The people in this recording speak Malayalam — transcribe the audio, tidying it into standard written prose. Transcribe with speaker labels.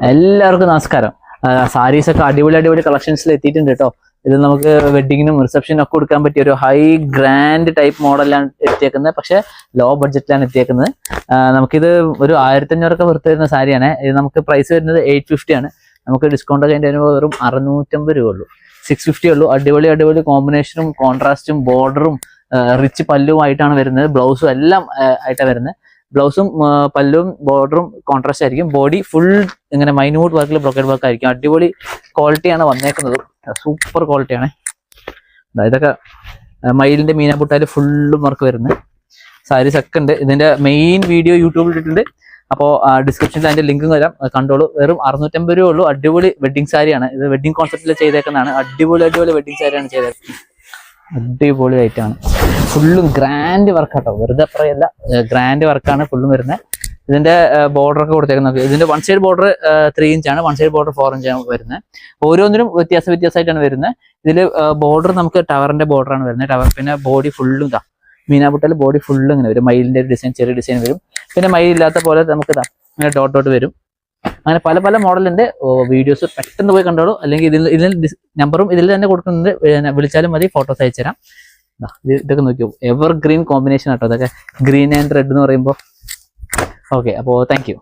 Speaker 1: എല്ലാവർക്കും നമസ്കാരം. സാരീസ് ഒക്കെ അടിപൊളി അടിപൊളി കളക്ഷൻസിൽ എത്തിയിട്ടുണ്ട് കേട്ടോ. ഇത് നമുക്ക് വെഡിങ്ങിനും റിസപ്ഷനും ഒക്കെ കൊടുക്കാൻ പറ്റിയ ഒരു ഹൈ ഗ്രാൻഡ് ടൈപ്പ് മോഡലാണ് എത്തിയേക്കുന്നത്. പക്ഷെ ലോ ബഡ്ജറ്റിലാണ് എത്തിയേക്കുന്നത്. നമുക്കിത് ഒരു 1500 വർത്ത് വരുന്ന സാരിയാണ്. ഇത് നമുക്ക് പ്രൈസ് വരുന്നത് 850 ആണ്. നമുക്ക് ഡിസ്കൗണ്ട് ഒക്കെ അതിൻ്റെ വെറും 650 രൂപ ഉള്ളൂ. 650 ഉള്ളൂ. അടിപൊളി അടിപൊളി കോമ്പിനേഷനും കോൺട്രാസ്റ്റും ബോർഡറും റിച്ച് പല്ലുമായിട്ടാണ് വരുന്നത്. ബ്ലൗസും എല്ലാം ആയിട്ടാണ് വരുന്നത്. ബ്ലൗസും പല്ലും ബോർഡറും കോൺട്രാസ്റ്റ് ആയിരിക്കും. ബോഡി ഫുൾ ഇങ്ങനെ മൈന്യൂട്ട് വർക്കിൽ ബ്രോക്കേഡ് വർക്ക് ആയിരിക്കും. അടിപൊളി ക്വാളിറ്റിയാണ് വന്നേക്കുന്നത്. സൂപ്പർ ക്വാളിറ്റിയാണ്. ഇതൊക്കെ മയിലിന്റെ മീനാപുട്ടാല് ഫുള്ളും വർക്ക് വരുന്നത് സാരീസ് ഒക്കെ ഉണ്ട്. ഇതിന്റെ മെയിൻ വീഡിയോ യൂട്യൂബിൽ ഇട്ടിട്ടുണ്ട്. അപ്പോൾ ഡിസ്ക്രിപ്ഷനിൽ അതിന്റെ ലിങ്കും വരാം, കണ്ടോളൂ. വെറും 650 രൂപ ഉള്ളൂ. അടിപൊളി വെഡിങ് സാരിയാണ്. ഇത് വെഡിങ് കോൺസെപ്റ്റിൽ ചെയ്തേക്കുന്നതാണ്. അടിപൊളി അടിപൊളി വെഡിങ് സാരിയാണ് ചെയ്തേക്കുന്നത്. അടിപൊളി ആയിട്ടാണ്. ഫുള്ളും ഗ്രാൻഡ് വർക്കാട്ടോ, വെറുതെ പറയല്ല, ഗ്രാൻഡ് വർക്കാണ് ഫുള്ളും വരുന്നത്. ഇതിന്റെ ബോർഡർ ഒക്കെ കൊടുത്തേക്കുന്നത്. ഇതിന്റെ വൺ സൈഡ് ബോർഡർ 3 ഇഞ്ചാണ്, വൺ സൈഡ് ബോർഡർ 4 ഇഞ്ചാണ് വരുന്നത്. ഓരോന്നിനും വ്യത്യാസമായിട്ടാണ് വരുന്നത്. ഇതിൽ ബോർഡർ നമുക്ക് ടവറിന്റെ ബോർഡറാണ് വരുന്നത്. ടവർ പിന്നെ ബോഡി ഫുള്ളും ഇതാ മീനാപുട്ടൽ ബോഡി ഫുള്ളും ഇങ്ങനെ വരും. മയിലിന്റെ ഒരു ഡിസൈൻ, ചെറിയ ഡിസൈൻ വരും. പിന്നെ മയിലില്ലാത്ത പോലെ നമുക്ക് ഇതാ ഇങ്ങനെ ഡോട്ട് വരും. അങ്ങനെ പല പല മോഡലിന്റെ വീഡിയോസ് പെട്ടെന്ന് പോയി കണ്ടോളൂ. അല്ലെങ്കിൽ ഇതിൽ നമ്പറും ഇതിൽ തന്നെ കൊടുക്കുന്നുണ്ട്, വിളിച്ചാലും മതി, ഫോട്ടോസ് അയച്ചു തരാം. ഇതൊക്കെ നോക്കിയോ, എവർ ഗ്രീൻ കോമ്പിനേഷൻ ആട്ടോ. അതൊക്കെ ഗ്രീൻ ആൻഡ് റെഡ് എന്ന് പറയുമ്പോൾ. ഓക്കെ, അപ്പോൾ താങ്ക് യു.